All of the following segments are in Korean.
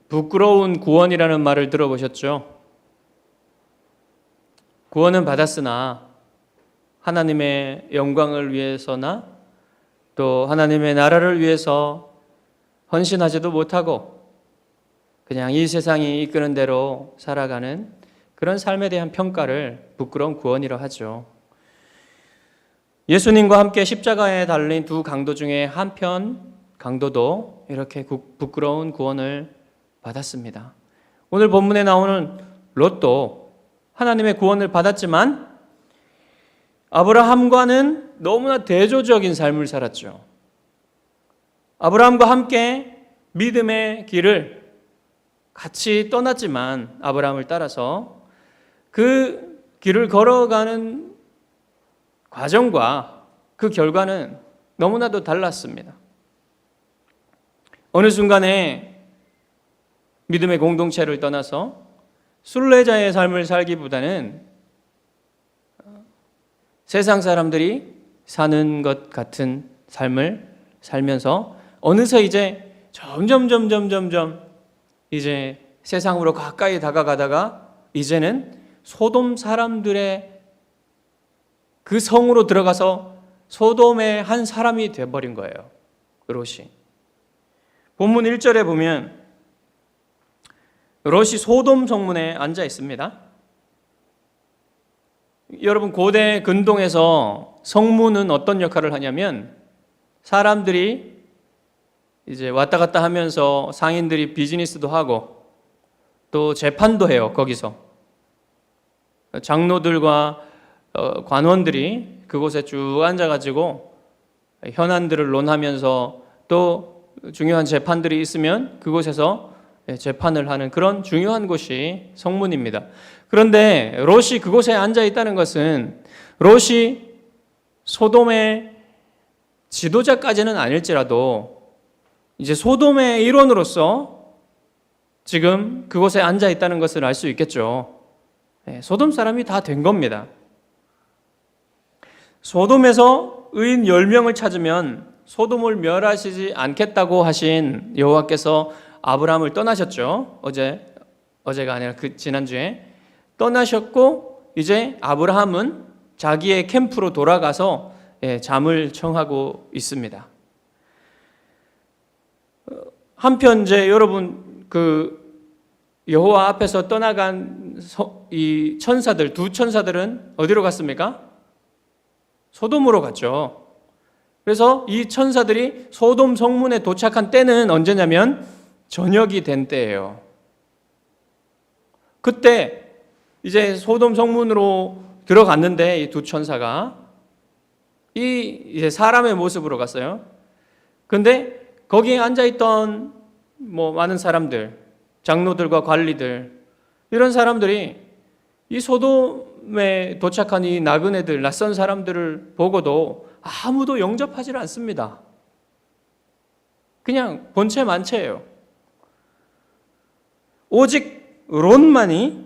부끄러운 구원이라는 말을 들어보셨죠? 구원은 받았으나 하나님의 영광을 위해서나 또 하나님의 나라를 위해서 헌신하지도 못하고 그냥 이 세상이 이끄는 대로 살아가는 그런 삶에 대한 평가를 부끄러운 구원이라 하죠. 예수님과 함께 십자가에 달린 두 강도 중에 한편 강도도 이렇게 부끄러운 구원을 받았습니다. 오늘 본문에 나오는 롯도 하나님의 구원을 받았지만 아브라함과는 너무나 대조적인 삶을 살았죠. 아브라함과 함께 믿음의 길을 같이 떠났지만 아브라함을 따라서 그 길을 걸어가는 과정과 그 결과는 너무나도 달랐습니다. 어느 순간에 믿음의 공동체를 떠나서 순례자의 삶을 살기보다는 세상 사람들이 사는 것 같은 삶을 살면서 어느새 이제 점점 이제 세상으로 가까이 다가가다가 이제는 소돔 사람들의 그 성으로 들어가서 소돔의 한 사람이 되어버린 거예요. 롯이. 본문 1절에 보면 롯이 소돔 성문에 앉아 있습니다. 여러분, 고대 근동에서 성문은 어떤 역할을 하냐면 사람들이 이제 왔다 갔다 하면서 상인들이 비즈니스도 하고 또 재판도 해요. 거기서 장로들과 관원들이 그곳에 쭉 앉아가지고 현안들을 논하면서 또 중요한 재판들이 있으면 그곳에서 재판을 하는 그런 중요한 곳이 성문입니다. 그런데 롯이 그곳에 앉아 있다는 것은 롯이 소돔의 지도자까지는 아닐지라도 이제 소돔의 일원으로서 지금 그곳에 앉아 있다는 것을 알 수 있겠죠. 소돔 사람이 다 된 겁니다. 소돔에서 의인 10명을 찾으면 소돔을 멸하시지 않겠다고 하신 여호와께서 아브라함을 떠나셨죠. 어제가 아니라 지난주에 떠나셨고 이제 아브라함은 자기의 캠프로 돌아가서 잠을 청하고 있습니다. 한편 이제 여러분 여호와 앞에서 떠나간 이 천사들, 두 천사들은 어디로 갔습니까? 소돔으로 갔죠. 그래서 이 천사들이 소돔 성문에 도착한 때는 언제냐면 저녁이 된 때예요. 그때 이제 소돔 성문으로 들어갔는데 이 두 천사가 이제 사람의 모습으로 갔어요. 근데 거기에 앉아있던 많은 사람들, 장로들과 관리들, 이런 사람들이 이 소돔에 도착한 이 나그네들, 낯선 사람들을 보고도 아무도 영접하지 않습니다. 그냥 본체 만체예요. 오직 롯만이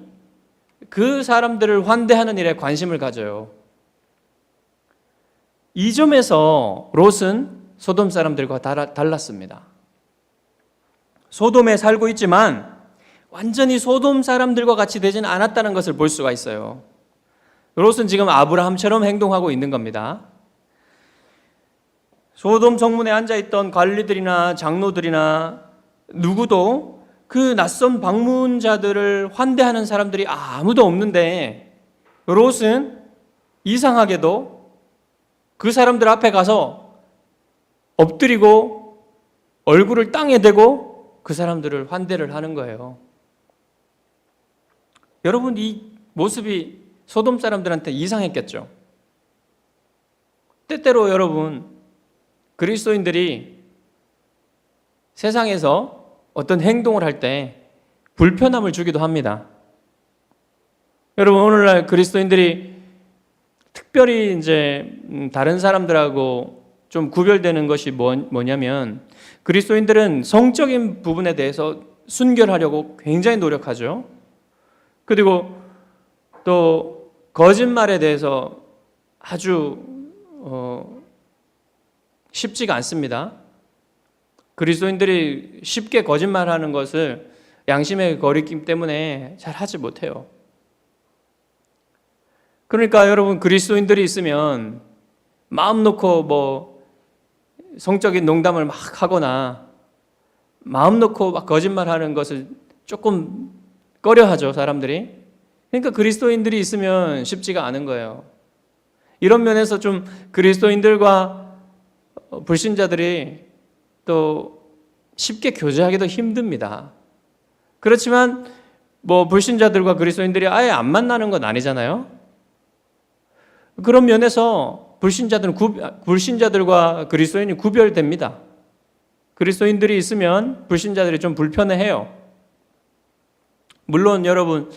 그 사람들을 환대하는 일에 관심을 가져요. 이 점에서 롯은 소돔 사람들과 달랐습니다. 소돔에 살고 있지만 완전히 소돔 사람들과 같이 되지는 않았다는 것을 볼 수가 있어요. 롯은 지금 아브라함처럼 행동하고 있는 겁니다. 소돔 성문에 앉아있던 관리들이나 장로들이나 누구도 그 낯선 방문자들을 환대하는 사람들이 아무도 없는데 롯은 이상하게도 그 사람들 앞에 가서 엎드리고 얼굴을 땅에 대고 그 사람들을 환대를 하는 거예요. 여러분, 이 모습이 소돔 사람들한테 이상했겠죠? 때때로 여러분, 그리스도인들이 세상에서 어떤 행동을 할 때 불편함을 주기도 합니다. 여러분, 오늘날 그리스도인들이 특별히 이제 다른 사람들하고 좀 구별되는 것이 뭐냐면 그리스도인들은 성적인 부분에 대해서 순결하려고 굉장히 노력하죠. 그리고 또 거짓말에 대해서 아주 쉽지가 않습니다. 그리스도인들이 쉽게 거짓말하는 것을 양심의 거리낌 때문에 잘 하지 못해요. 그러니까 여러분, 그리스도인들이 있으면 마음 놓고 뭐 성적인 농담을 막 하거나 마음 놓고 막 거짓말하는 것을 조금 꺼려하죠, 사람들이. 그러니까 그리스도인들이 있으면 쉽지가 않은 거예요. 이런 면에서 좀 그리스도인들과 불신자들이 또 쉽게 교제하기도 힘듭니다. 그렇지만 뭐 불신자들과 그리스도인들이 아예 안 만나는 건 아니잖아요. 그런 면에서 불신자들과 그리스도인이 구별됩니다. 그리스도인들이 있으면 불신자들이 좀 불편해해요. 물론 여러분,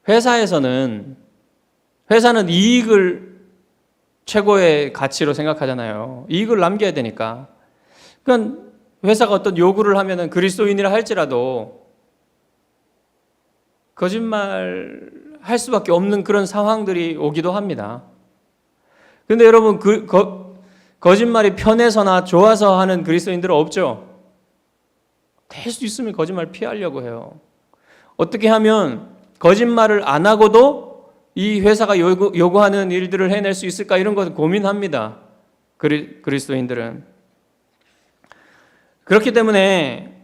회사는 이익을 최고의 가치로 생각하잖아요. 이익을 남겨야 되니까. 그러니까 회사가 어떤 요구를 하면은 그리스도인이라 할지라도 거짓말 할 수밖에 없는 그런 상황들이 오기도 합니다. 근데 여러분, 거짓말이 편해서나 좋아서 하는 그리스도인들은 없죠. 될 수 있으면 거짓말 피하려고 해요. 어떻게 하면 거짓말을 안 하고도 이 회사가 요구하는 일들을 해낼 수 있을까, 이런 것을 고민합니다. 그리스도인들은. 그렇기 때문에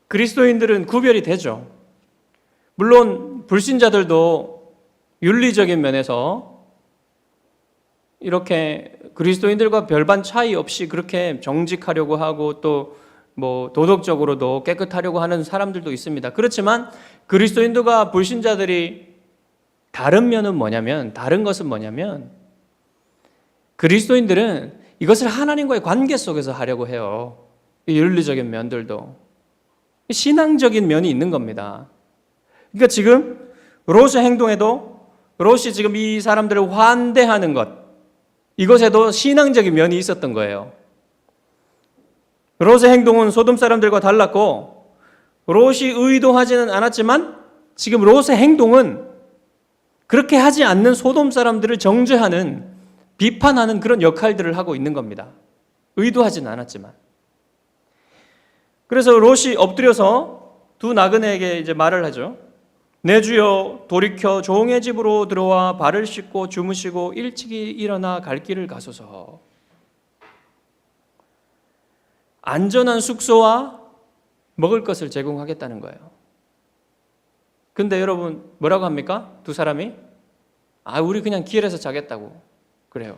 그리스도인들은 구별이 되죠. 물론 불신자들도 윤리적인 면에서 이렇게 그리스도인들과 별반 차이 없이 그렇게 정직하려고 하고 또 뭐 도덕적으로도 깨끗하려고 하는 사람들도 있습니다. 그렇지만 그리스도인들과 불신자들이 다른 것은 뭐냐면 그리스도인들은 이것을 하나님과의 관계 속에서 하려고 해요. 윤리적인 면들도. 신앙적인 면이 있는 겁니다. 그러니까 지금 롯의 행동에도 롯이 지금 이 사람들을 환대하는 것, 이것에도 신앙적인 면이 있었던 거예요. 롯의 행동은 소돔 사람들과 달랐고 롯이 의도하지는 않았지만 지금 롯의 행동은 그렇게 하지 않는 소돔 사람들을 정죄하는, 비판하는 그런 역할들을 하고 있는 겁니다. 의도하지는 않았지만. 그래서 롯이 엎드려서 두 나그네에게 이제 말을 하죠. 내 주여, 돌이켜 종의 집으로 들어와 발을 씻고 주무시고 일찍이 일어나 갈 길을 가소서. 안전한 숙소와 먹을 것을 제공하겠다는 거예요. 근데 여러분, 뭐라고 합니까? 두 사람이? 우리 그냥 길에서 자겠다고 그래요.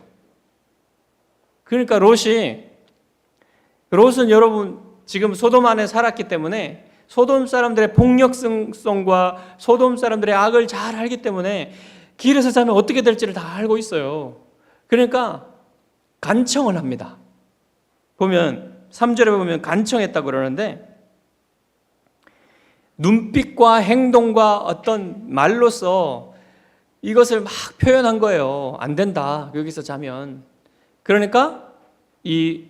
그러니까 롯은 여러분 지금 소돔 안에 살았기 때문에 소돔 사람들의 폭력성과 소돔 사람들의 악을 잘 알기 때문에 길에서 자면 어떻게 될지를 다 알고 있어요. 그러니까 간청을 합니다. 3절에 보면 간청했다고 그러는데, 눈빛과 행동과 어떤 말로써 이것을 막 표현한 거예요. 안 된다, 여기서 자면. 그러니까 이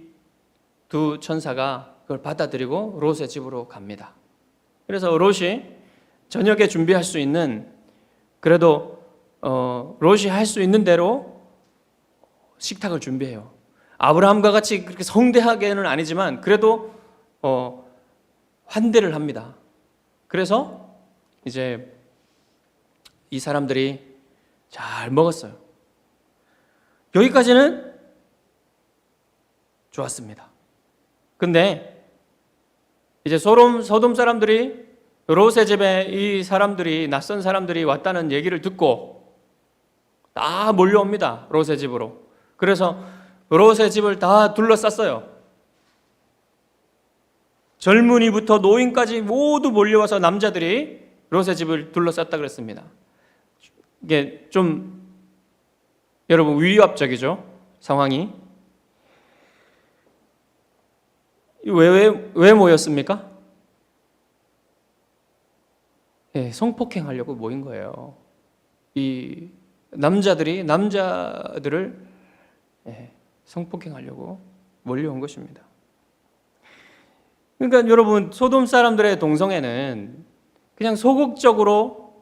두 천사가 그걸 받아들이고 롯의 집으로 갑니다. 그래서 롯이 저녁에 준비할 수 있는, 그래도 롯이 할 수 있는 대로 식탁을 준비해요. 아브라함과 같이 그렇게 성대하게는 아니지만 그래도 환대를 합니다. 그래서 이제 이 사람들이 잘 먹었어요. 여기까지는 좋았습니다. 근데 이제 소돔 사람들이 롯의 집에 이 사람들이, 낯선 사람들이 왔다는 얘기를 듣고 다 몰려옵니다. 롯의 집으로. 그래서 롯의 집을 다 둘러쌌어요. 젊은이부터 노인까지 모두 몰려와서 남자들이 롯의 집을 둘러쌌다 그랬습니다. 이게 좀 여러분 위압적이죠, 상황이. 왜 모였습니까? 성폭행하려고 모인 거예요. 이 남자들을 성폭행하려고 몰려온 것입니다. 그러니까 여러분, 소돔 사람들의 동성애는 그냥 소극적으로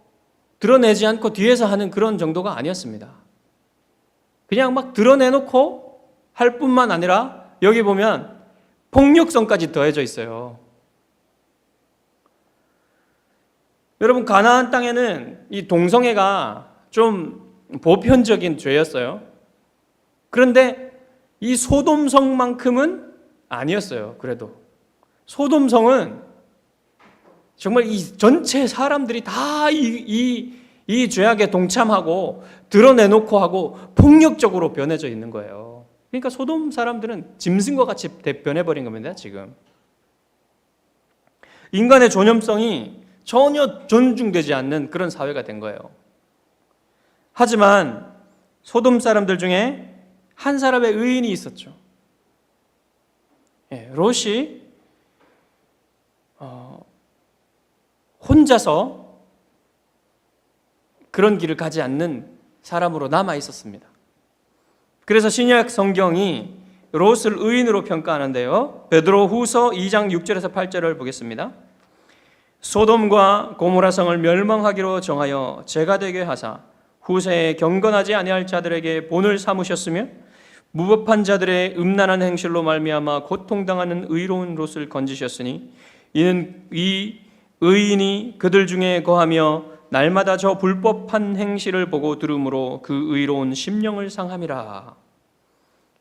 드러내지 않고 뒤에서 하는 그런 정도가 아니었습니다. 그냥 막 드러내놓고 할 뿐만 아니라 여기 보면 폭력성까지 더해져 있어요. 여러분, 가나안 땅에는 이 동성애가 좀 보편적인 죄였어요. 그런데 이 소돔성만큼은 아니었어요. 그래도 소돔성은 정말 이 전체 사람들이 다 이 죄악에 동참하고 드러내놓고 하고 폭력적으로 변해져 있는 거예요. 그러니까 소돔 사람들은 짐승과 같이 변해버린 겁니다. 지금 인간의 존엄성이 전혀 존중되지 않는 그런 사회가 된 거예요. 하지만 소돔 사람들 중에 한 사람의 의인이 있었죠. 롯이 혼자서 그런 길을 가지 않는 사람으로 남아 있었습니다. 그래서 신약 성경이 롯을 의인으로 평가하는데요. 베드로후서 2장 6절에서 8절을 보겠습니다. 소돔과 고모라 성을 멸망하기로 정하여 죄가 되게 하사 후세에 경건하지 아니할 자들에게 본을 삼으셨으며 무법한 자들의 음란한 행실로 말미암아 고통당하는 의로운 롯을 건지셨으니 이는 이 의인이 그들 중에 거하며 날마다 저 불법한 행실을 보고 들음으로 그 의로운 심령을 상함이라.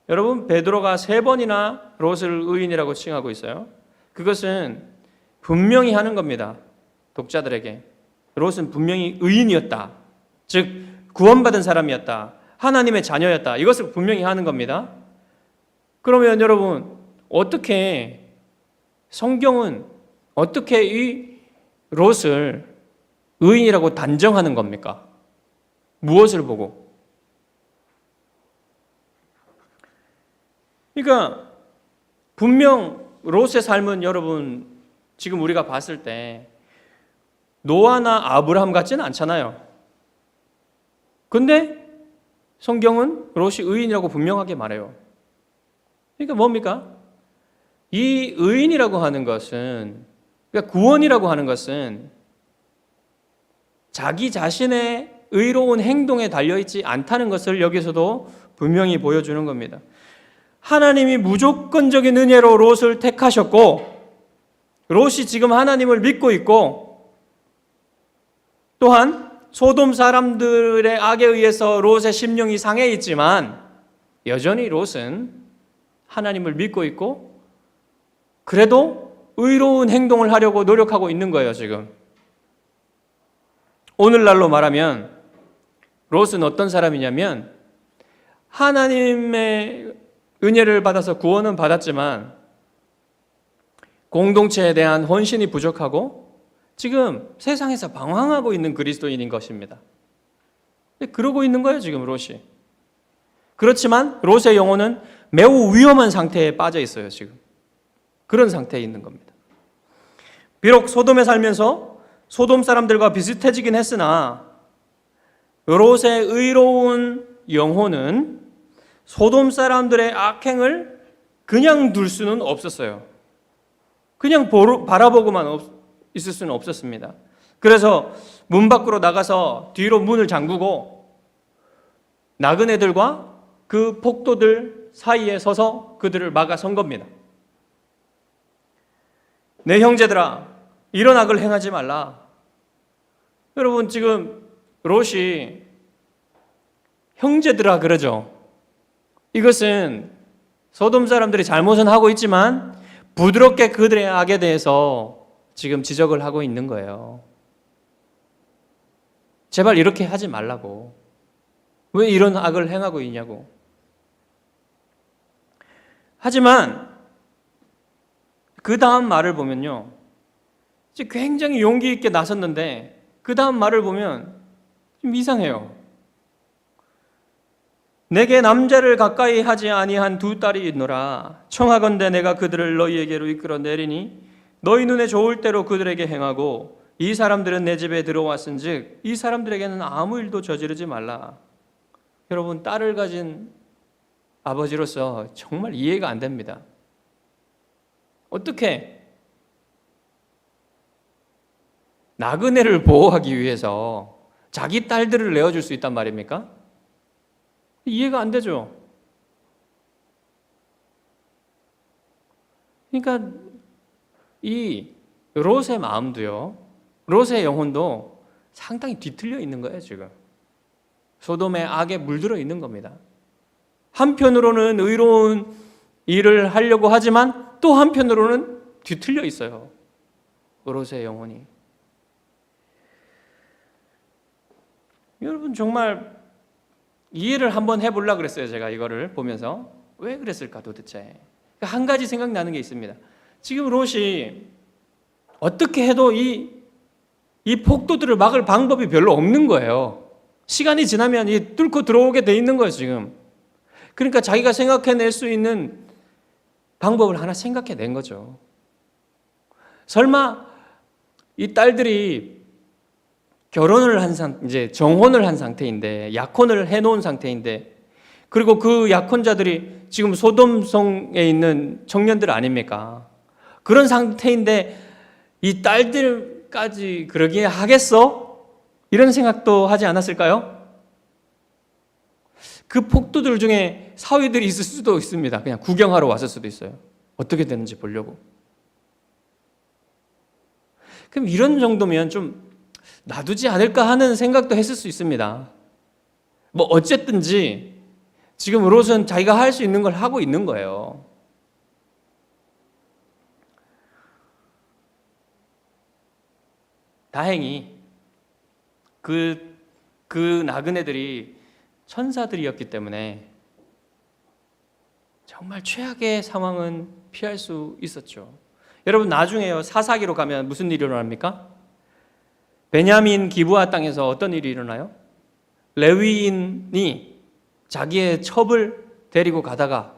여러분, 베드로가 3번이나 롯을 의인이라고 칭하고 있어요. 그것은 분명히 하는 겁니다. 독자들에게 롯은 분명히 의인이었다, 즉 구원받은 사람이었다, 하나님의 자녀였다, 이것을 분명히 하는 겁니다. 그러면 여러분, 어떻게 성경은 어떻게 이 롯을 의인이라고 단정하는 겁니까? 무엇을 보고? 그러니까 분명 롯의 삶은 여러분 지금 우리가 봤을 때 노아나 아브라함 같지는 않잖아요. 근데 성경은 롯이 의인이라고 분명하게 말해요. 그러니까 뭡니까? 이 의인이라고 하는 것은, 그러니까 구원이라고 하는 것은 자기 자신의 의로운 행동에 달려있지 않다는 것을 여기서도 분명히 보여주는 겁니다. 하나님이 무조건적인 은혜로 롯을 택하셨고, 롯이 지금 하나님을 믿고 있고, 또한 소돔 사람들의 악에 의해서 롯의 심령이 상해 있지만 여전히 롯은 하나님을 믿고 있고 그래도 의로운 행동을 하려고 노력하고 있는 거예요. 지금 오늘날로 말하면 롯은 어떤 사람이냐면 하나님의 은혜를 받아서 구원은 받았지만 공동체에 대한 헌신이 부족하고 지금 세상에서 방황하고 있는 그리스도인인 것입니다. 그러고 있는 거예요, 지금 롯이. 그렇지만 롯의 영혼은 매우 위험한 상태에 빠져 있어요, 지금. 그런 상태에 있는 겁니다. 비록 소돔에 살면서 소돔 사람들과 비슷해지긴 했으나 롯의 의로운 영혼은 소돔 사람들의 악행을 그냥 둘 수는 없었어요. 그냥 바라보고만 있을 수는 없었습니다. 그래서 문 밖으로 나가서 뒤로 문을 잠그고 나그네들과 그 폭도들 사이에 서서 그들을 막아선 겁니다. 내 형제들아, 이런 악을 행하지 말라. 여러분, 지금 롯이 형제들아 그러죠. 이것은 소돔 사람들이 잘못은 하고 있지만 부드럽게 그들의 악에 대해서 지금 지적을 하고 있는 거예요. 제발 이렇게 하지 말라고. 왜 이런 악을 행하고 있냐고. 하지만 그 다음 말을 보면요, 굉장히 용기 있게 나섰는데 그 다음 말을 보면 좀 이상해요. 내게 남자를 가까이 하지 아니한 2 딸이 있노라. 청하건대 내가 그들을 너희에게로 이끌어 내리니 너희 눈에 좋을 대로 그들에게 행하고 이 사람들은 내 집에 들어왔은즉 이 사람들에게는 아무 일도 저지르지 말라. 여러분, 딸을 가진 아버지로서 정말 이해가 안 됩니다. 어떻게 나그네를 보호하기 위해서 자기 딸들을 내어줄 수 있단 말입니까? 이해가 안 되죠. 그러니까 이 롯의 마음도요, 롯의 영혼도 상당히 뒤틀려 있는 거예요. 지금 소돔의 악에 물들어 있는 겁니다. 한편으로는 의로운 일을 하려고 하지만 또 한편으로는 뒤틀려 있어요. 롯의 영혼이. 여러분 정말 이해를 한번 해보려고 그랬어요. 제가 이거를 보면서 왜 그랬을까 도대체. 한 가지 생각나는 게 있습니다. 지금 롯이 어떻게 해도 이 폭도들을 막을 방법이 별로 없는 거예요. 시간이 지나면 이 뚫고 들어오게 돼 있는 거예요 지금. 그러니까 자기가 생각해낼 수 있는 방법을 하나 생각해낸 거죠. 설마 이 딸들이 결혼을 이제 정혼을 한 상태인데, 약혼을 해놓은 상태인데, 그리고 그 약혼자들이 지금 소돔성에 있는 청년들 아닙니까? 그런 상태인데 이 딸들까지 그러기에 하겠어? 이런 생각도 하지 않았을까요? 그 폭도들 중에 사위들이 있을 수도 있습니다. 그냥 구경하러 왔을 수도 있어요. 어떻게 되는지 보려고. 그럼 이런 정도면 좀 놔두지 않을까 하는 생각도 했을 수 있습니다. 뭐 어쨌든지 지금 롯은 자기가 할 수 있는 걸 하고 있는 거예요. 다행히 그 나그네들이 천사들이었기 때문에 정말 최악의 상황은 피할 수 있었죠. 여러분 나중에요, 사사기로 가면 무슨 일이 일어납니까? 베냐민 기브아 땅에서 어떤 일이 일어나요? 레위인이 자기의 첩을 데리고 가다가,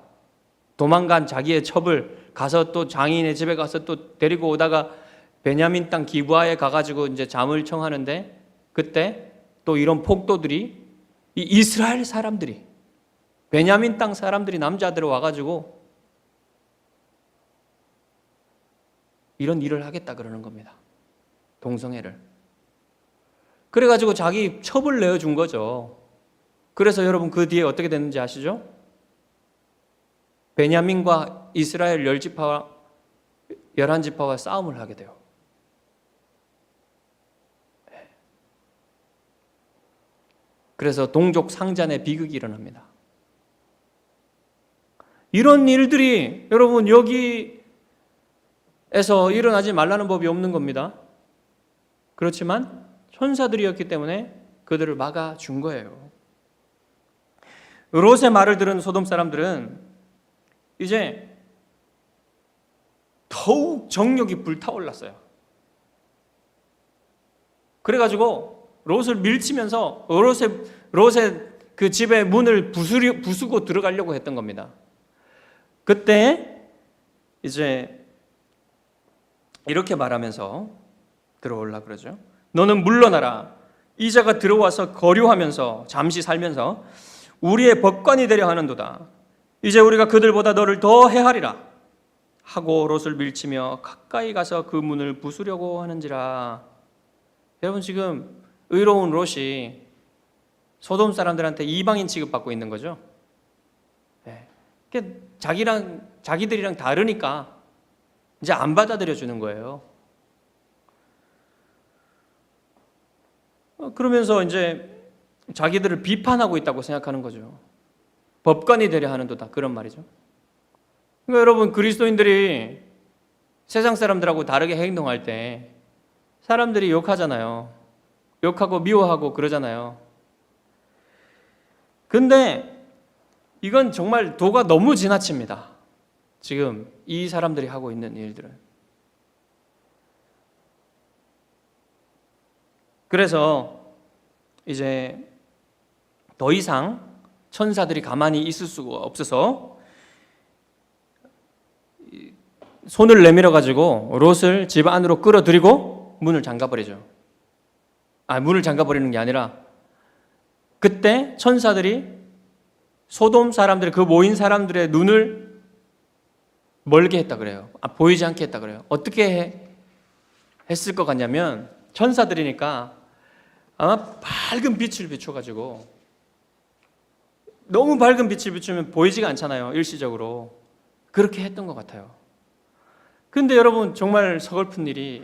도망간 자기의 첩을 가서 또 장인의 집에 가서 또 데리고 오다가 베냐민 땅 기브아에 가가지고 이제 잠을 청하는데, 그때 또 이런 폭도들이, 이 이스라엘 사람들이, 베냐민 땅 사람들이 남자들 와가지고 이런 일을 하겠다 그러는 겁니다. 동성애를. 그래가지고 자기 첩을 내어준 거죠. 그래서 여러분 그 뒤에 어떻게 됐는지 아시죠? 베냐민과 이스라엘 10지파와 11지파와 싸움을 하게 돼요. 그래서 동족 상잔의 비극이 일어납니다. 이런 일들이 여러분 여기에서 일어나지 말라는 법이 없는 겁니다. 그렇지만 천사들이었기 때문에 그들을 막아준 거예요. 롯의 말을 들은 소돔 사람들은 이제 더욱 정욕이 불타올랐어요. 그래가지고 롯을 밀치면서 롯의 그 집의 문을 부수고 들어가려고 했던 겁니다. 그때 이제 이렇게 말하면서 들어오려고 그러죠. 너는 물러나라. 이자가 들어와서 거류하면서 잠시 살면서 우리의 법관이 되려 하는도다. 이제 우리가 그들보다 너를 더 해하리라 하고 롯을 밀치며 가까이 가서 그 문을 부수려고 하는지라. 여러분 지금 의로운 롯이 소돔 사람들한테 이방인 취급받고 있는 거죠. 네. 자기들이랑 다르니까 이제 안 받아들여 주는 거예요. 그러면서 이제 자기들을 비판하고 있다고 생각하는 거죠. 법관이 되려 하는도다, 그런 말이죠. 그러니까 여러분 그리스도인들이 세상 사람들하고 다르게 행동할 때 사람들이 욕하잖아요. 욕하고 미워하고 그러잖아요. 근데 이건 정말 도가 너무 지나칩니다. 지금 이 사람들이 하고 있는 일들은. 그래서 이제 더 이상 천사들이 가만히 있을 수가 없어서 손을 내밀어 가지고 롯을 집 안으로 끌어들이고 문을 잠가버리죠. 문을 잠가버리는 게 아니라 그때 천사들이 소돔 사람들, 그 모인 사람들의 눈을 멀게 했다 그래요. 보이지 않게 했다 그래요. 어떻게 했을 것 같냐면 천사들이니까 아마 밝은 빛을 비춰가지고, 너무 밝은 빛을 비추면 보이지가 않잖아요, 일시적으로. 그렇게 했던 것 같아요. 근데 여러분 정말 서글픈 일이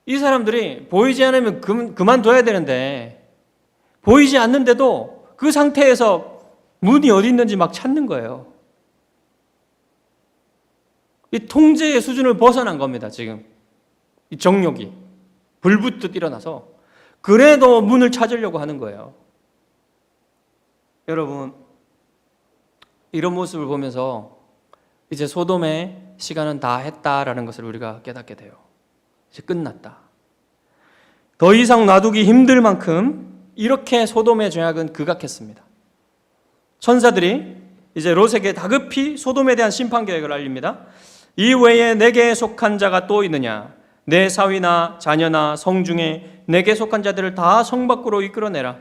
이 사람들이 보이지 않으면 그만둬야 되는데 보이지 않는데도 그 상태에서 문이 어디 있는지 막 찾는 거예요. 이 통제의 수준을 벗어난 겁니다. 지금 이 정욕이 불붙듯 일어나서 그래도 문을 찾으려고 하는 거예요. 여러분 이런 모습을 보면서 이제 소돔의 시간은 다 했다라는 것을 우리가 깨닫게 돼요. 이제 끝났다. 더 이상 놔두기 힘들 만큼 이렇게 소돔의 죄악은 극악했습니다. 천사들이 이제 롯에게 다급히 소돔에 대한 심판 계획을 알립니다. 이 외에 내게 속한 자가 또 있느냐? 내 사위나 자녀나 성 중에 내게 속한 자들을 다 성 밖으로 이끌어내라.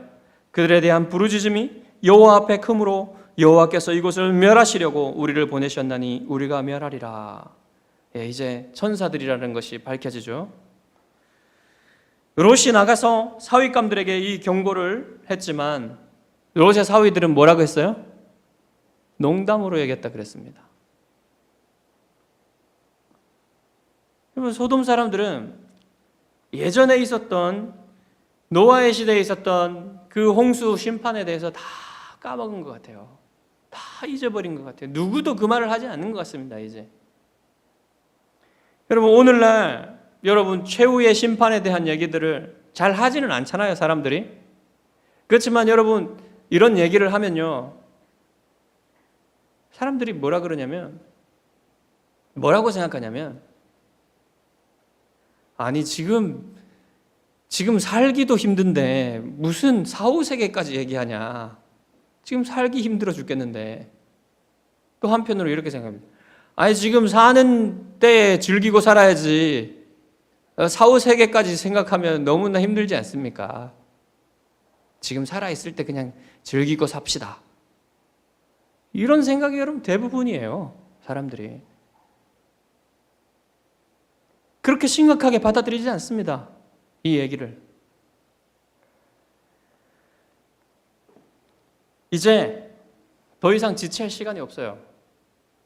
그들에 대한 부르짖음이 여호와 앞에 크므로 여호와께서 이곳을 멸하시려고 우리를 보내셨나니 우리가 멸하리라. 예, 이제 천사들이라는 것이 밝혀지죠. 롯이 나가서 사위감들에게 이 경고를 했지만 롯의 사위들은 뭐라고 했어요? 농담으로 얘기했다 그랬습니다. 여러분 소돔 사람들은 예전에 있었던 노아의 시대에 있었던 그 홍수 심판에 대해서 다 까먹은 것 같아요. 다 잊어버린 것 같아요. 누구도 그 말을 하지 않는 것 같습니다. 이제 여러분 오늘날 여러분 최후의 심판에 대한 얘기들을 잘 하지는 않잖아요, 사람들이. 그렇지만 여러분 이런 얘기를 하면요, 사람들이 뭐라고 생각하냐면 아니 지금 살기도 힘든데 무슨 4, 5세계까지 얘기하냐. 지금 살기 힘들어 죽겠는데. 또 한편으로 이렇게 생각합니다. 아니 지금 사는 때에 즐기고 살아야지 4, 5세계까지 생각하면 너무나 힘들지 않습니까? 지금 살아있을 때 그냥 즐기고 삽시다. 이런 생각이 여러분 대부분이에요. 사람들이. 그렇게 심각하게 받아들이지 않습니다. 이 얘기를. 이제 더 이상 지체할 시간이 없어요.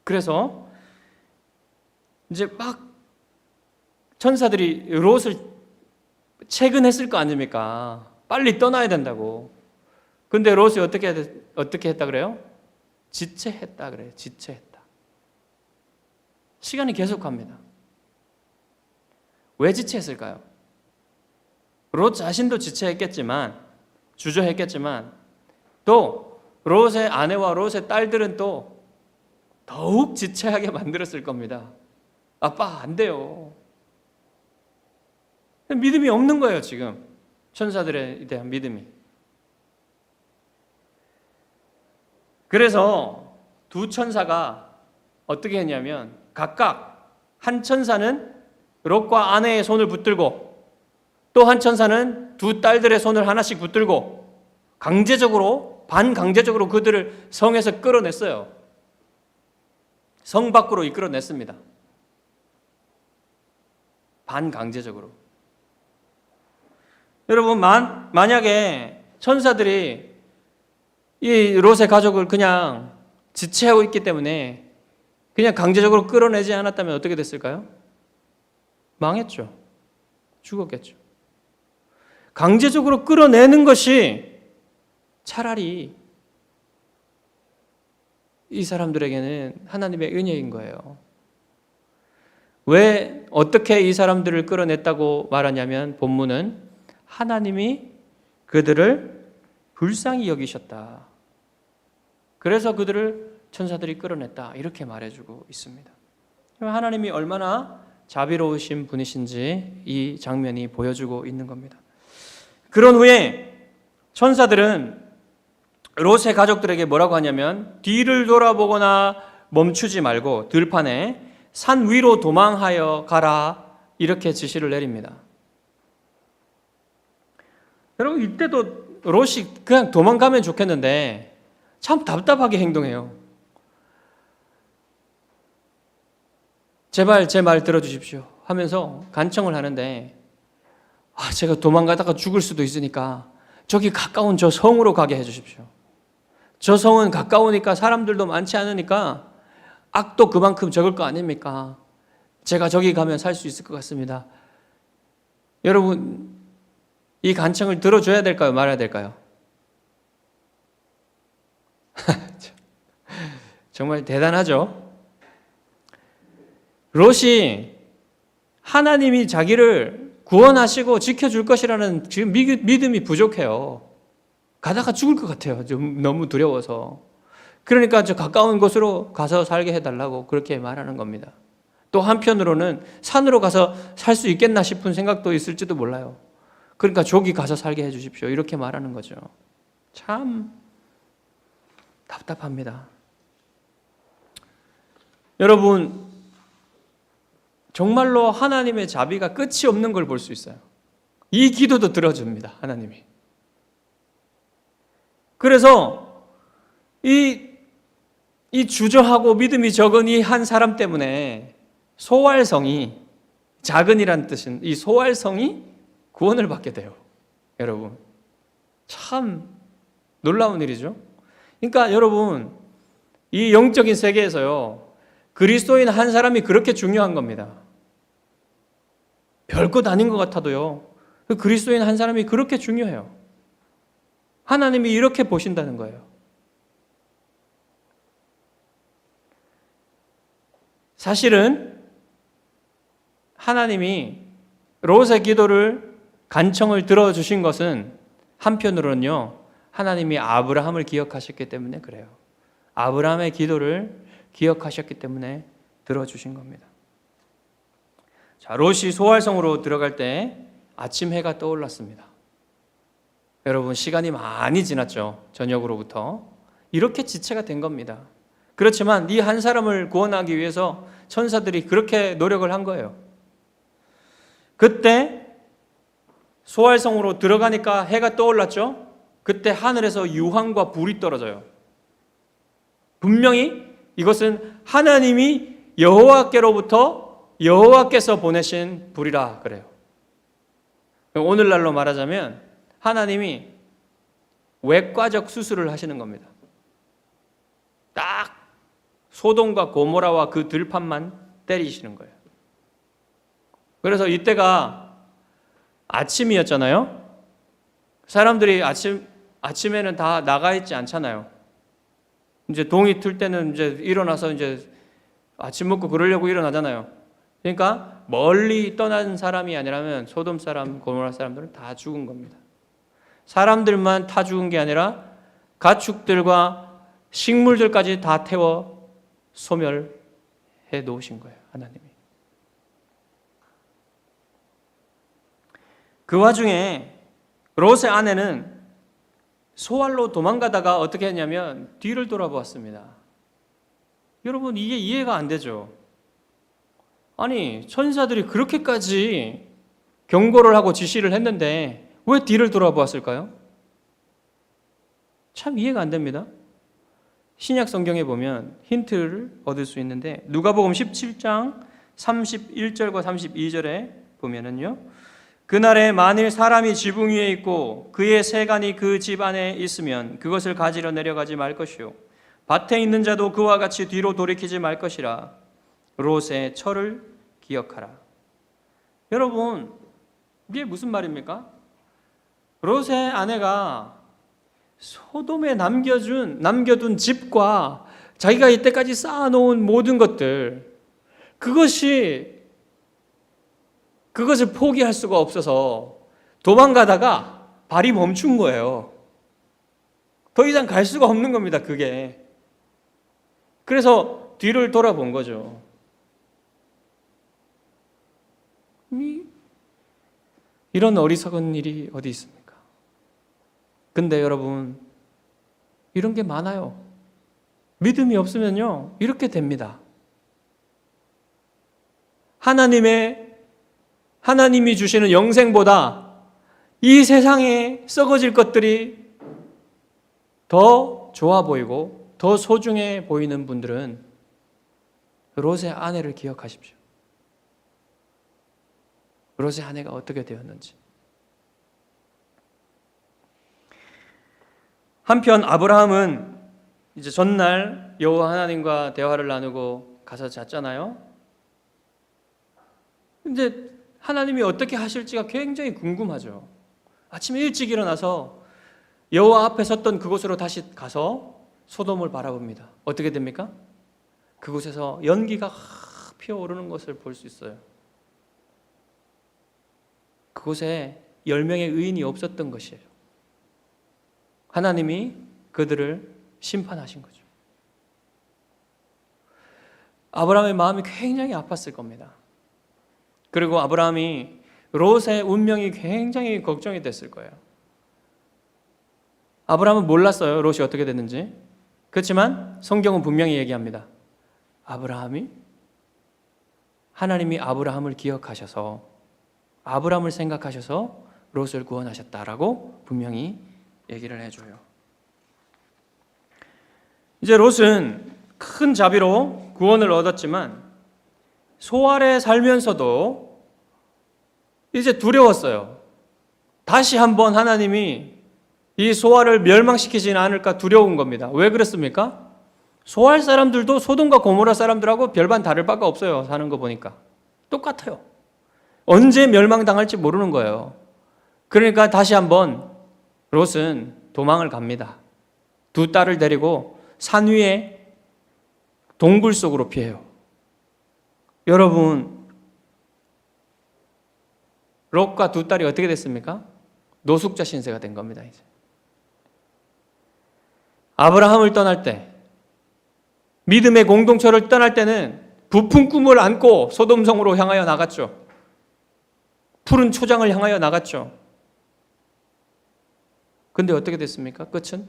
그래서 이제 막 천사들이 롯을 채근했을 거 아닙니까? 빨리 떠나야 된다고. 근데 롯이 어떻게 했다 그래요? 지체했다 그래요. 지체했다. 시간이 계속 갑니다. 왜 지체했을까요? 롯 자신도 지체했겠지만, 주저했겠지만, 또 롯의 아내와 롯의 딸들은 또 더욱 지체하게 만들었을 겁니다. 아빠 안 돼요. 믿음이 없는 거예요, 지금. 천사들에 대한 믿음이. 그래서 두 천사가 어떻게 했냐면 각각 한 천사는 롯과 아내의 손을 붙들고 또 한 천사는 두 딸들의 손을 하나씩 붙들고 반강제적으로 그들을 성에서 끌어냈어요. 성 밖으로 이끌어냈습니다. 반강제적으로. 여러분 만약에 천사들이 이 롯의 가족을 그냥 지체하고 있기 때문에 그냥 강제적으로 끌어내지 않았다면 어떻게 됐을까요? 망했죠. 죽었겠죠. 강제적으로 끌어내는 것이 차라리 이 사람들에게는 하나님의 은혜인 거예요. 왜 어떻게 이 사람들을 끌어냈다고 말하냐면 본문은 하나님이 그들을 불쌍히 여기셨다. 그래서 그들을 천사들이 끌어냈다. 이렇게 말해주고 있습니다. 하나님이 얼마나 자비로우신 분이신지 이 장면이 보여주고 있는 겁니다. 그런 후에 천사들은 롯의 가족들에게 뭐라고 하냐면 뒤를 돌아보거나 멈추지 말고 들판에 산 위로 도망하여 가라 이렇게 지시를 내립니다. 여러분 이때도 롯이 그냥 도망가면 좋겠는데 참 답답하게 행동해요. 제발 제 말 들어주십시오 하면서 간청을 하는데 제가 도망가다가 죽을 수도 있으니까 저기 가까운 저 성으로 가게 해주십시오. 저 성은 가까우니까 사람들도 많지 않으니까 악도 그만큼 적을 거 아닙니까? 제가 저기 가면 살 수 있을 것 같습니다. 여러분, 이 간청을 들어줘야 될까요? 말아야 될까요? 정말 대단하죠? 롯이 하나님이 자기를 구원하시고 지켜줄 것이라는 지금 믿음이 부족해요. 가다가 죽을 것 같아요. 좀 너무 두려워서. 그러니까 저 가까운 곳으로 가서 살게 해달라고 그렇게 말하는 겁니다. 또 한편으로는 산으로 가서 살 수 있겠나 싶은 생각도 있을지도 몰라요. 그러니까 저기 가서 살게 해주십시오. 이렇게 말하는 거죠. 참 답답합니다. 여러분, 정말로 하나님의 자비가 끝이 없는 걸 볼 수 있어요. 이 기도도 들어줍니다, 하나님이. 그래서 이 주저하고 믿음이 적은 이 한 사람 때문에 소활성이, 작은이란 뜻은 이 소활성이 구원을 받게 돼요. 여러분, 참 놀라운 일이죠. 그러니까 여러분, 이 영적인 세계에서요, 그리스도인 한 사람이 그렇게 중요한 겁니다. 별것 아닌 것 같아도요, 그리스도인 한 사람이 그렇게 중요해요. 하나님이 이렇게 보신다는 거예요. 사실은 하나님이 롯의 기도를, 간청을 들어주신 것은 한편으로는요, 하나님이 아브라함을 기억하셨기 때문에 그래요. 아브라함의 기도를 기억하셨기 때문에 들어주신 겁니다. 자, 롯이 소활성으로 들어갈 때 아침 해가 떠올랐습니다. 여러분, 시간이 많이 지났죠. 저녁으로부터. 이렇게 지체가 된 겁니다. 그렇지만 이 한 사람을 구원하기 위해서 천사들이 그렇게 노력을 한 거예요. 그때 소활성으로 들어가니까 해가 떠올랐죠. 그때 하늘에서 유황과 불이 떨어져요. 분명히 이것은 하나님이 여호와께서 보내신 불이라 그래요. 오늘날로 말하자면 하나님이 외과적 수술을 하시는 겁니다. 딱 소돔과 고모라와 그 들판만 때리시는 거예요. 그래서 이때가 아침이었잖아요. 사람들이 아침에는 다 나가 있지 않잖아요. 이제 동이 틀 때는 이제 일어나서 이제 아침 먹고 그러려고 일어나잖아요. 그러니까 멀리 떠난 사람이 아니라면 소돔 사람, 고모라 사람들은 다 죽은 겁니다. 사람들만 다 죽은 게 아니라 가축들과 식물들까지 다 태워 소멸해 놓으신 거예요, 하나님이. 그 와중에 롯의 아내는 소알로 도망가다가 어떻게 했냐면 뒤를 돌아보았습니다. 여러분, 이게 이해가 안 되죠. 아니, 천사들이 그렇게까지 경고를 하고 지시를 했는데 왜 뒤를 돌아보았을까요? 참 이해가 안 됩니다. 신약 성경에 보면 힌트를 얻을 수 있는데 누가복음 17장 31절과 32절에 보면은요, 그날에 만일 사람이 지붕 위에 있고 그의 세간이 그 집 안에 있으면 그것을 가지러 내려가지 말 것이요 밭에 있는 자도 그와 같이 뒤로 돌이키지 말 것이라. 롯의 철을 기억하라. 여러분, 이게 무슨 말입니까? 롯의 아내가 소돔에 남겨둔 집과 자기가 이때까지 쌓아놓은 모든 것들, 그것을 포기할 수가 없어서 도망가다가 발이 멈춘 거예요. 더 이상 갈 수가 없는 겁니다, 그게. 그래서 뒤를 돌아본 거죠. 이런 어리석은 일이 어디 있습니까? 근데 여러분, 이런 게 많아요. 믿음이 없으면요, 이렇게 됩니다. 하나님이 주시는 영생보다 이 세상에 썩어질 것들이 더 좋아 보이고 더 소중해 보이는 분들은 롯의 아내를 기억하십시오. 롯의 아내가 어떻게 되었는지. 한편 아브라함은 이제 전날 여호와 하나님과 대화를 나누고 가서 잤잖아요. 근데 하나님이 어떻게 하실지가 굉장히 궁금하죠. 아침에 일찍 일어나서 여호와 앞에 섰던 그곳으로 다시 가서 소돔을 바라봅니다. 어떻게 됩니까? 그곳에서 연기가 피어오르는 것을 볼 수 있어요. 그곳에 10명의 의인이 없었던 것이에요. 하나님이 그들을 심판하신 거죠. 아브라함의 마음이 굉장히 아팠을 겁니다. 그리고 아브라함이 롯의 운명이 굉장히 걱정이 됐을 거예요. 아브라함은 몰랐어요, 롯이 어떻게 됐는지. 그렇지만 성경은 분명히 얘기합니다. 하나님이 아브라함을 기억하셔서, 아브라함을 생각하셔서 롯을 구원하셨다라고 분명히 얘기를 해줘요. 이제 롯은 큰 자비로 구원을 얻었지만 소알에 살면서도 이제 두려웠어요. 다시 한번 하나님이 이 소알을 멸망시키지는 않을까 두려운 겁니다. 왜 그랬습니까? 소알 사람들도 소돔과 고모라 사람들하고 별반 다를 바가 없어요. 사는 거 보니까 똑같아요. 언제 멸망당할지 모르는 거예요. 그러니까 다시 한번 롯은 도망을 갑니다. 두 딸을 데리고 산 위에 동굴 속으로 피해요. 여러분, 롯과 두 딸이 어떻게 됐습니까? 노숙자 신세가 된 겁니다. 이제 아브라함을 떠날 때, 믿음의 공동체를 떠날 때는 부푼 꿈을 안고 소돔성으로 향하여 나갔죠. 푸른 초장을 향하여 나갔죠. 근데 어떻게 됐습니까? 끝은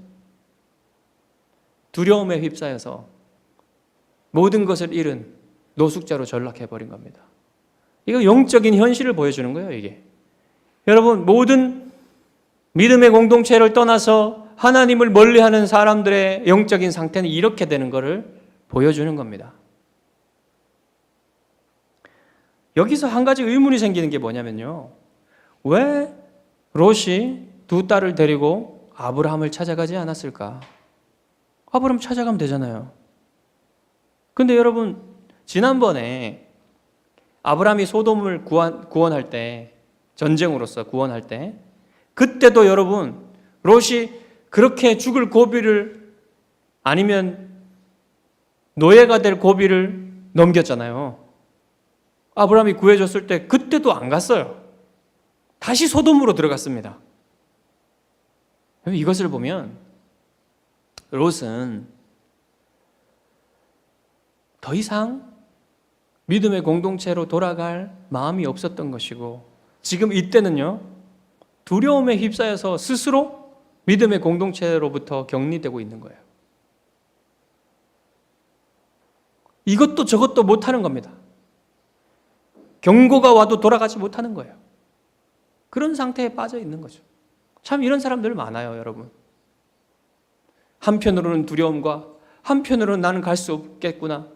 두려움에 휩싸여서 모든 것을 잃은 노숙자로 전락해버린 겁니다. 이거 영적인 현실을 보여주는 거예요, 이게. 여러분, 모든 믿음의 공동체를 떠나서 하나님을 멀리하는 사람들의 영적인 상태는 이렇게 되는 것을 보여주는 겁니다. 여기서 한 가지 의문이 생기는 게 뭐냐면요. 왜 롯이 두 딸을 데리고 아브라함을 찾아가지 않았을까? 아브라함 찾아가면 되잖아요. 근데 여러분, 지난번에 아브라함이 소돔을 구원할 때, 전쟁으로서 구원할 때, 그때도 여러분, 롯이 그렇게 죽을 고비를, 아니면 노예가 될 고비를 넘겼잖아요. 아브라함이 구해줬을 때 그때도 안 갔어요. 다시 소돔으로 들어갔습니다. 이것을 보면 롯은 더 이상 믿음의 공동체로 돌아갈 마음이 없었던 것이고, 지금 이때는요, 두려움에 휩싸여서 스스로 믿음의 공동체로부터 격리되고 있는 거예요. 이것도 저것도 못하는 겁니다. 경고가 와도 돌아가지 못하는 거예요. 그런 상태에 빠져 있는 거죠. 참 이런 사람들 많아요, 여러분. 한편으로는 두려움과 한편으로는 나는 갈 수 없겠구나,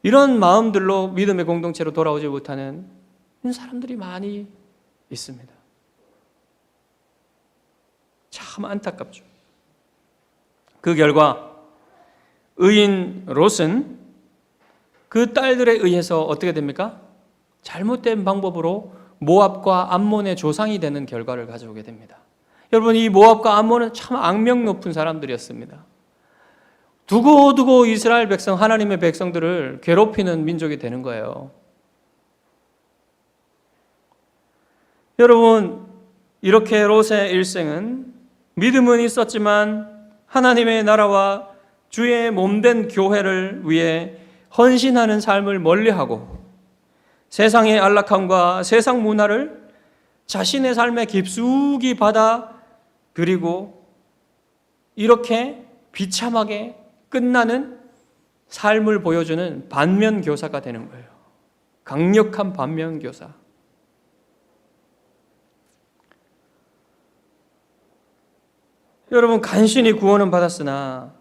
이런 마음들로 믿음의 공동체로 돌아오지 못하는 이런 사람들이 많이 있습니다. 참 안타깝죠. 그 결과 의인 롯은 그 딸들에 의해서 어떻게 됩니까? 잘못된 방법으로 모압과 암몬의 조상이 되는 결과를 가져오게 됩니다. 여러분, 이 모압과 암몬은 참 악명 높은 사람들이었습니다. 두고두고 이스라엘 백성, 하나님의 백성들을 괴롭히는 민족이 되는 거예요. 여러분, 이렇게 롯의 일생은 믿음은 있었지만 하나님의 나라와 주의 몸된 교회를 위해 헌신하는 삶을 멀리하고 세상의 안락함과 세상 문화를 자신의 삶에 깊숙이 받아들이고 이렇게 비참하게 끝나는 삶을 보여주는 반면교사가 되는 거예요. 강력한 반면교사. 여러분, 간신히 구원은 받았으나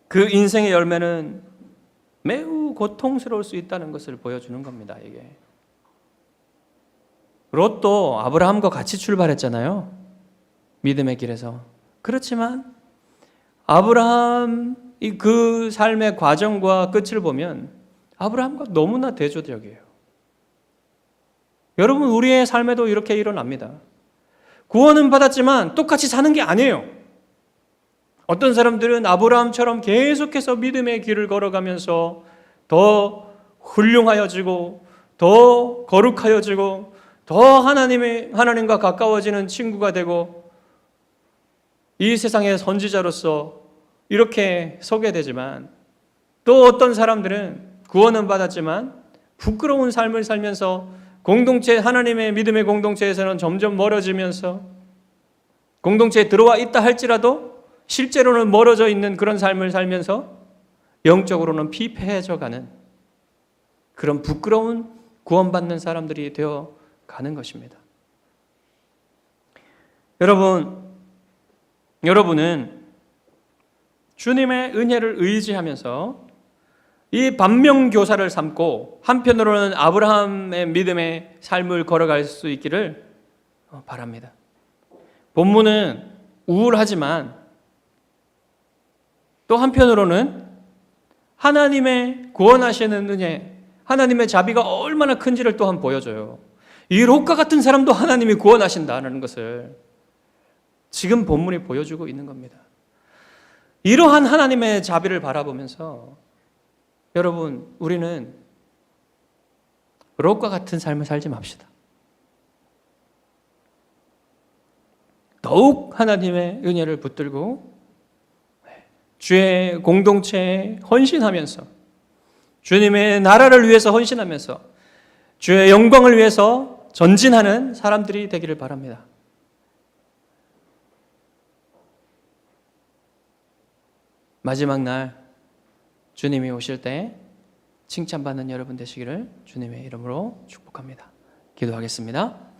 그 인생의 열매는 매우 고통스러울 수 있다는 것을 보여주는 겁니다. 이게 롯도 아브라함과 같이 출발했잖아요, 믿음의 길에서. 그렇지만 아브라함 그 삶의 과정과 끝을 보면 아브라함과 너무나 대조적이에요. 여러분, 우리의 삶에도 이렇게 일어납니다. 구원은 받았지만 똑같이 사는 게 아니에요. 어떤 사람들은 아브라함처럼 계속해서 믿음의 길을 걸어가면서 더 훌륭하여지고 더 거룩하여지고 더 하나님과 가까워지는 친구가 되고 이 세상의 선지자로서 이렇게 소개되지만, 또 어떤 사람들은 구원은 받았지만 부끄러운 삶을 살면서 하나님의 믿음의 공동체에서는 점점 멀어지면서, 공동체에 들어와 있다 할지라도 실제로는 멀어져 있는 그런 삶을 살면서 영적으로는 피폐해져 가는 그런 부끄러운 구원받는 사람들이 되어 가는 것입니다. 여러분은 주님의 은혜를 의지하면서 이 반면교사를 삼고 한편으로는 아브라함의 믿음의 삶을 걸어갈 수 있기를 바랍니다. 본문은 우울하지만 또 한편으로는 하나님의 구원하시는 은혜, 하나님의 자비가 얼마나 큰지를 또한 보여줘요. 이 롯과 같은 사람도 하나님이 구원하신다는 것을 지금 본문이 보여주고 있는 겁니다. 이러한 하나님의 자비를 바라보면서 여러분, 우리는 롯과 같은 삶을 살지 맙시다. 더욱 하나님의 은혜를 붙들고 주의 공동체에 헌신하면서, 주님의 나라를 위해서 헌신하면서 주의 영광을 위해서 전진하는 사람들이 되기를 바랍니다. 마지막 날 주님이 오실 때 칭찬받는 여러분 되시기를 주님의 이름으로 축복합니다. 기도하겠습니다.